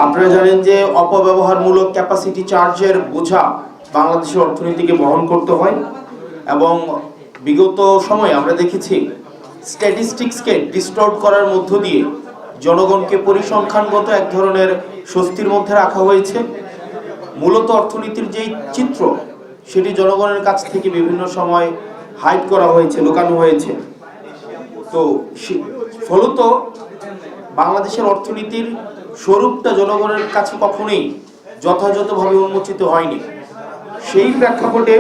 আপনারা জানেন যে অপব্যবহারমূলক ক্যাপাসিটি চার্জের বোঝা বাংলাদেশের অর্থনীতিকে বহন করতে হয় এবং বিগত সময়ে আমরা দেখেছি স্ট্যাটিস্টিক্সকে ডিস্টর্ট করার মধ্য দিয়ে জনগণকে পরিসংখ্যানগত এক ধরনের স্বস্তির মধ্যে রাখা হয়েছে। মূলত অর্থনীতির যেই চিত্র সেটি জনগণের কাছ থেকে বিভিন্ন সময় হাইড করা হয়েছে, লুকানো হয়েছে। তো ফলত বাংলাদেশের অর্থনীতির স্বরূপটা জনগণের কাছে কখনোই যথাযথভাবে উন্মোচিত হয়নি। সেই প্রেক্ষাপটে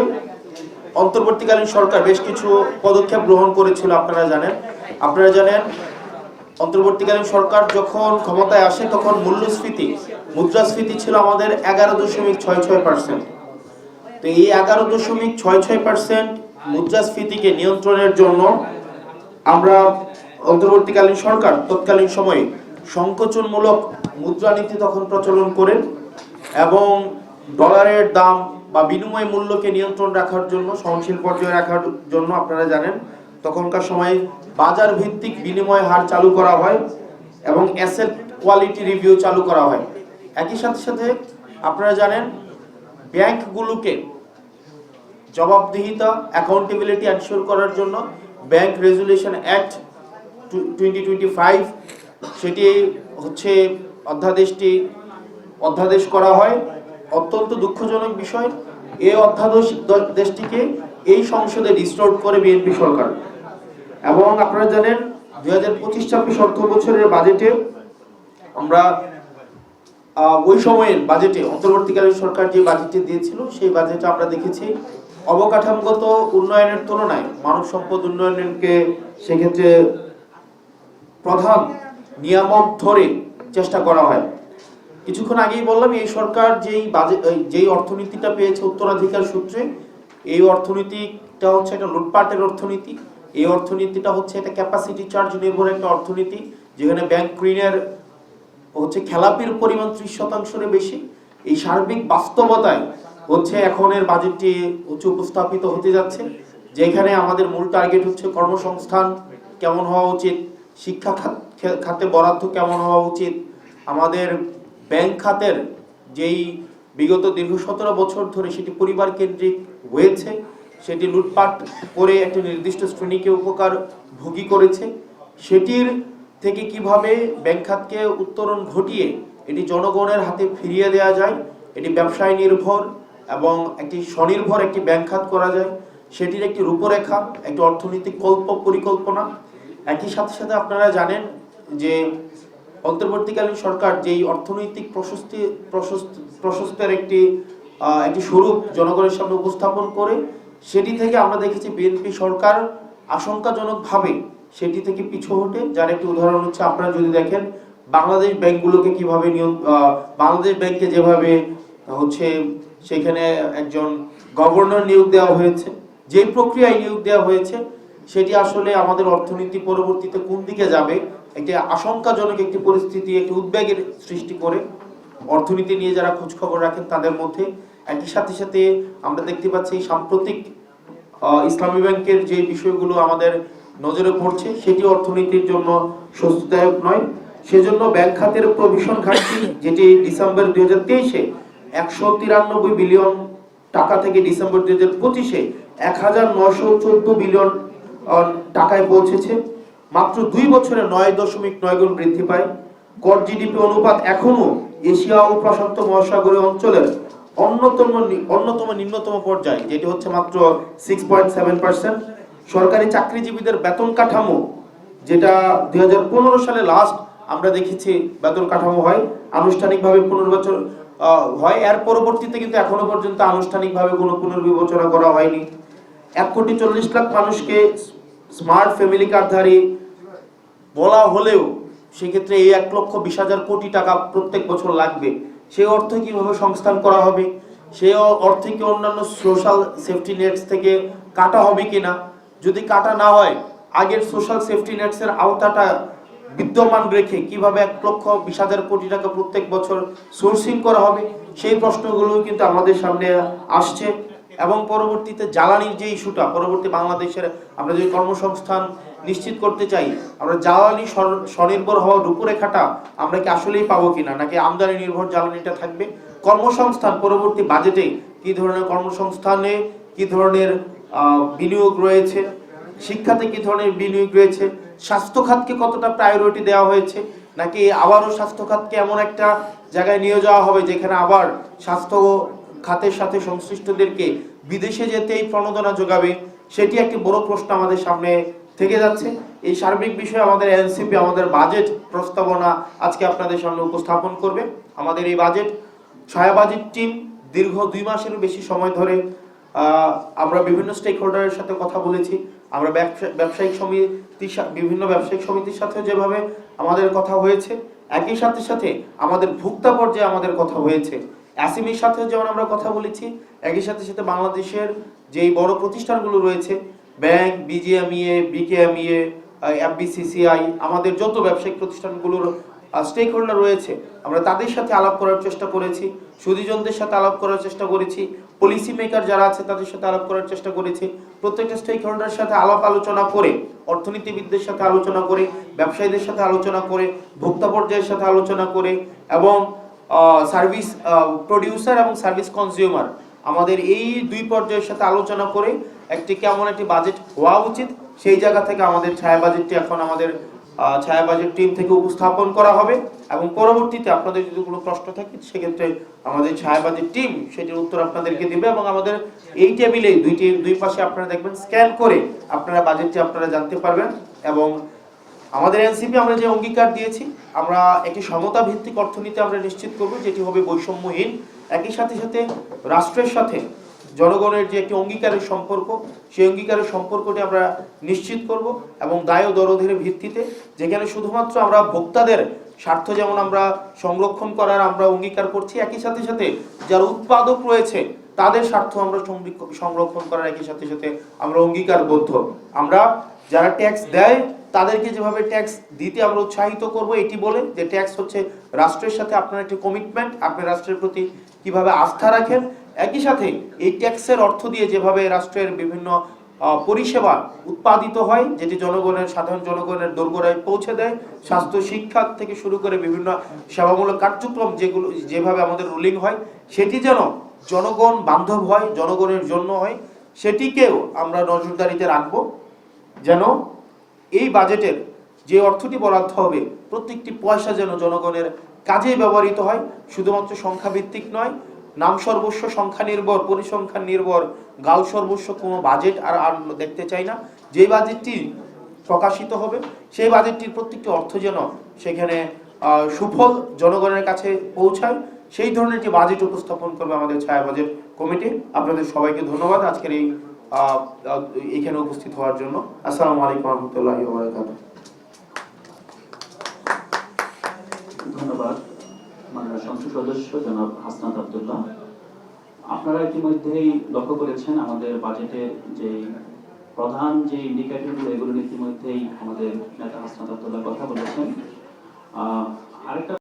অন্তর্বর্তীকালীন সরকার বেশ কিছু পদক্ষেপ গ্রহণ করেছিল। আপনারা জানেন অন্তর্বর্তীকালীন সরকার যখন ক্ষমতায় আসে তখন মুদ্রাস্ফীতি ছিল আমাদের 11.66%। তো এই 11.66% মুদ্রাস্ফীতিকে নিয়ন্ত্রণের জন্য আমরা অন্তর্বর্তীকালীন সরকার তৎকালীন সময়ে সংকোচনমূলক মুদ্রানীতি তখন প্রচলন করেন এবং ডলারের দাম বা বিনিময় মূল্যকে নিয়ন্ত্রণ রাখার জন্য, সহনশীল পর্যায়ে রাখার জন্য আপনারা জানেন তখনকার সময়ে বাজার ভিত্তিক বিনিময় হার চালু করা হয় এবং অ্যাসেট কোয়ালিটি রিভিউ চালু করা হয়। একই সাথে আপনারা জানেন ব্যাংকগুলোকে জবাবদিহিতা, অ্যাকাউন্টেবিলিটি এনশিওর করার জন্য ব্যাংক রেজুলেশন অ্যাক্ট 2025 সেটি হচ্ছে অধ্যাদেশ করা হয়। অত্যন্ত দুঃখজনক বিষয়, এই অধ্যাদেশটিকে এই সংসদে ডিস্টর্ট করে বিএনপি সরকার। এবং আপনারা জানেন 2025-26 অর্থ বছরের বাজেটে আমরা ওই সময়ের বাজেটে অন্তর্বর্তীকালীন সরকার যে বাজেটটি দিয়েছিল সেই বাজেটে আমরা দেখেছি অবকাঠামোগত উন্নয়নের তুলনায় মানব সম্পদ উন্নয়নকে সেক্ষেত্রে প্রধান নিয়ামক ধরে চেষ্টা করা হয়। কিছুক্ষণ আগেই বললাম এই সরকার যেই অর্থনীতিটা পেয়েছে উত্তরাধিকার সূত্রে, এই অর্থনীতিটা হচ্ছে একটা লুটপাটের অর্থনীতি। এই অর্থনীতিটা হচ্ছে একটা ক্যাপাসিটি চার্জ নির্ভর একটা অর্থনীতি, যেখানে ব্যাংক ঋণের হচ্ছে খেলাপির পরিমাণ 30%-এর বেশি। এই সার্বিক বাস্তবতায় হচ্ছে এখনের বাজেটটি হচ্ছে উপস্থাপিত হতে যাচ্ছে, যেখানে আমাদের মূল টার্গেট হচ্ছে কর্মসংস্থান কেমন হওয়া উচিত, শিক্ষা খাতে বরাদ্দ কেমন হওয়া উচিত, আমাদের ব্যাংক খাতের যেই বিগত দীর্ঘ 17 বছর ধরে সেটি পরিবার কেন্দ্রিক হয়েছে, সেটি লুটপাট করে একটা নির্দিষ্ট শ্রেণীকে উপকার ভোগী করেছে, সেটির থেকে কিভাবে ব্যাংক খাতকে উত্তরণ ঘটিয়ে এটি জনগণের হাতে ফিরিয়ে দেওয়া যায়, এটি ব্যবসায় নির্ভর এবং একটি স্বনির্ভর একটি ব্যাংক খাত করা যায়, সেটির একটি রূপরেখা, একটি অর্থনৈতিক পরিকল্পনা। একই সাথে আপনারা জানেন যে অন্তর্বর্তীকালীন সরকার যেই অর্থনৈতিক প্রশস্তের একটি স্বরূপ জনগণের সামনে উপস্থাপন করে, সেটি থেকে আমরা দেখেছি বিএনপি সরকার আশঙ্কাজনকভাবে সেটি থেকে পিছু হটে। যার একটি উদাহরণ হচ্ছে আপনারা যদি দেখেন বাংলাদেশ ব্যাংকগুলোকে কিভাবে বাংলাদেশ ব্যাংকে যেভাবে হচ্ছে সেখানে একজন গভর্নর নিয়োগ দেওয়া হয়েছে, যে প্রক্রিয়ায় নিয়োগ দেওয়া হয়েছে সেটি আসলে আমাদের অর্থনীতি পরবর্তীতে কোন দিকে যাবে একটি আশঙ্কাজনক একটি পরিস্থিতি, একটি উদ্বেগের সৃষ্টি করে অর্থনীতি নিয়ে যারা খোঁজ খবর রাখেন তাদের মধ্যে। একই সাথে আমরা দেখতে পাচ্ছি সাম্প্রতিক ইসলামী ব্যাংকের যে বিষয়গুলো আমাদের নজরে পড়ছে সেটি অর্থনীতির জন্য স্বস্তিদায়ক নয়। সেজন্য ব্যাংক খাতের প্রভিশন ঘাটতি, যেটি ডিসেম্বর 2023-এ 193 বিলিয়ন টাকা থেকে ডিসেম্বর 2025-এ 1914 বিলিয়ন টাকায় পৌঁছেছে, মাত্র 2 বছরে 9.9 গুণ বৃদ্ধি পায়। কর জিডিপি অনুপাত এখনো এশিয়া ও প্রশান্ত মহাসাগরীয় অঞ্চলের অন্যতম নিম্নতম পর্যায়ে, যেটি হচ্ছে মাত্র 6.7%। সরকারি চাকরিজীবীদের বেতন কাঠামো, যেটা 2015 সালে লাস্ট আমরা দেখেছি বেতন কাঠামো হয়, আনুষ্ঠানিকভাবে পুনর্বিবেচনা হয়, এর পরবর্তীতে কিন্তু এখনো পর্যন্ত আনুষ্ঠানিকভাবে কোনো পুনর্বিবেচনা করা হয়নি। 1,40,00,000 মানুষকে স্মার্ট ফ্যামিলি কার্ডধারী বলা হলেও সেক্ষেত্রে এই 1,20,000 কোটি টাকা প্রত্যেক বছর লাগবে। সেই অর্থ কিভাবে সংস্থান করা হবে, সেই অর্থ কি অন্যান্য সোশ্যাল সেফটি নেটস থেকে কাটা হবে কিনা, যদি কাটা না হয় আগের সোশ্যাল সেফটি নেটস এর আওতাটা বিদ্যমান রেখে কিভাবে 1,20,000 কোটি টাকা প্রত্যেক বছর সোর্সিং করা হবে, সেই প্রশ্নগুলো কিন্তু আমাদের সামনে আসছে। এবং পরবর্তীতে জ্বালানির যে ইস্যুটা, পরবর্তী বাংলাদেশের আমরা যদি কর্মসংস্থান নিশ্চিত করতে চাই আমরা জ্বালানি স্বনির্ভর হওয়ার রূপরেখাটা আমরা কি আসলেই পাবো কিনা, নাকি আমদানি নির্ভর জ্বালানিটা থাকবে। কর্মসংস্থান পরবর্তী বাজেটে কি ধরনের কর্মসংস্থানে কি ধরনের বিনিয়োগ রয়েছে, শিক্ষাতে কি ধরনের বিনিয়োগ রয়েছে, স্বাস্থ্য খাতকে কতটা প্রায়োরিটি দেওয়া হয়েছে, নাকি আবারও স্বাস্থ্য খাতকে এমন একটা জায়গায় নিয়ে যাওয়া হবে যেখানে আবার স্বাস্থ্য খাতের সাথে সংশ্লিষ্টদেরকে বিদেশে যেতেই প্রণোদনা যোগাবে, সেটি একটি বড় প্রশ্ন আমাদের সামনে থেকে যাচ্ছে। এই সার্বিক বিষয়ে আমাদের এনসিপি আমাদের বাজেট প্রস্তাবনা আজকে আপনাদের সামনে উপস্থাপন করবে। আমাদের এই বাজেট ছায়া বাজেট টিম দীর্ঘ 2 মাসের বেশি সময় ধরে আমরা বিভিন্ন স্টেক হোল্ডারের সাথে কথা বলেছি। আমরা ব্যবসায়িক সমিতি বিভিন্ন ব্যবসায়িক সমিতির সাথে যেভাবে আমাদের কথা হয়েছে, একই সাথে সাথে আমাদের ভোক্তা পর্যায়ে আমাদের কথা হয়েছে, অ্যাসিমির সাথে যেমন আমরা কথা বলেছি, একই সাথে সাথে বাংলাদেশের যেই বড় প্রতিষ্ঠানগুলো রয়েছে ব্যাংক, বিজিএমইএ, বিকেএমইএ, এফবিসিসিআই, আমাদের যত ব্যবসায়িক প্রতিষ্ঠানগুলোর স্টেক হোল্ডার রয়েছে আমরা তাদের সাথে আলাপ করার চেষ্টা করেছি, সুদীজনদের সাথে আলাপ করার চেষ্টা করেছি, পলিসি মেকার যারা আছে তাদের সাথে আলাপ করার চেষ্টা করেছি। প্রত্যেকটা স্টেক হোল্ডারের সাথে আলাপ আলোচনা করে, অর্থনীতিবিদদের সাথে আলোচনা করে, ব্যবসায়ীদের সাথে আলোচনা করে, ভোক্তা পর্যায়ের সাথে আলোচনা করে এবং সার্ভিস প্রডিউসার এবং সার্ভিস কনজিউমার আমাদের এই 2 পর্যায়ের সাথে আলোচনা করে কেমন একটি বাজেট হওয়া উচিত সেই জায়গা থেকে আমাদের ছায়া বাজেটটি এখন আমাদের ছায়া বাজেট টিম থেকে উপস্থাপন করা হবে এবং পরবর্তীতে আপনাদের যদি কোনো প্রশ্ন থাকে সেক্ষেত্রে আমাদের ছায়া বাজেট টিম সেটির উত্তর আপনাদেরকে দেবে এবং আমাদের এই টেবিলে দুই পাশে আপনারা দেখবেন স্ক্যান করে আপনারা বাজেটটি আপনারা জানতে পারবেন। এবং আমাদের এনসিপি আমরা যে অঙ্গীকার দিয়েছি আমরা একটি সমতা ভিত্তিক অর্থনীতি আমরা নিশ্চিত করব যেটি হবে বৈষম্যহীন, একই সাথে সাথে রাষ্ট্রের সাথে জনগণের যে একটি অঙ্গীকারের সম্পর্ক সেই অঙ্গীকারের সম্পর্কটি আমরা নিশ্চিত করব এবং দায় ও দরদের ভিত্তিতে, যেখানে শুধুমাত্র আমরা ভোক্তাদের স্বার্থ যেমন আমরা সংরক্ষণ করার আমরা অঙ্গীকার করছি, একই সাথে সাথে যারা উৎপাদক রয়েছে তাদের স্বার্থ আমরা সংরক্ষণ করার একই সাথে সাথে আমরা অঙ্গীকারবদ্ধ। আমরা যারা ট্যাক্স দেয় তাদেরকে যেভাবে ট্যাক্স দিতে আমরা উৎসাহিত করব, এটি বলে যে ট্যাক্স হচ্ছে রাষ্ট্রের সাথে আপনার একটি কমিটমেন্ট, আপনি রাষ্ট্রের প্রতি কিভাবে আস্থা রাখেন, একই সাথে এই ট্যাক্সের অর্থ দিয়ে যেভাবে রাষ্ট্রের বিভিন্ন পরিষেবা উৎপাদিত হয় যেটি সাধারণ জনগণের দোরগোড়ায় পৌঁছে দেয়, স্বাস্থ্য শিক্ষা থেকে শুরু করে বিভিন্ন সেবামূলক কার্যক্রম যেভাবে আমাদের রুলিং হয় সেটি যেন জনগণ বান্ধব হয়, জনগণের জন্য হয়, সেটিকেও আমরা নজরদারিতে রাখব যেন এই বাজেটের যে অর্থটি বরাদ্দ হবে প্রত্যেকটি পয়সা যেন জনগণের কাজে ব্যবহৃত হয়, শুধুমাত্র সংখ্যাভিত্তিক নয়, নাম সর্বস্ব সংখ্যা নির্ভর, পরিসংখ্যান নির্ভর, গাল সর্বস্ব কোনো বাজেট আর দেখতে চাই না। যে বাজেটটি প্রকাশিত হবে সেই বাজেটটির প্রত্যেকটি অর্থ যেন সেখানে সুফল জনগণের কাছে পৌঁছায়, সেই ধরনের একটি বাজেট উপস্থাপন করবে আমাদের ছায়া বাজেট কমিটি। আপনাদের সবাইকে ধন্যবাদ আজকের এইখানে উপস্থিত হওয়ার জন্য। আসসালামু আলাইকুম ওয়া রাহমাতুল্লাহি ওয়া বারাকাতুহু। ধন্যবাদ মাননীয় সংসদ সদস্য জনাব হাসনাত আব্দুল্লাহ। আপনারা ইতিমধ্যেই লক্ষ্য করেছেন আমাদের বাজেটের যে প্রধান যে ইন্ডিকেটরগুলো এগুলো ইতিমধ্যেই আমাদের নেতা হাসনাত আব্দুল্লাহ কথা বলেছেন। আরেকটা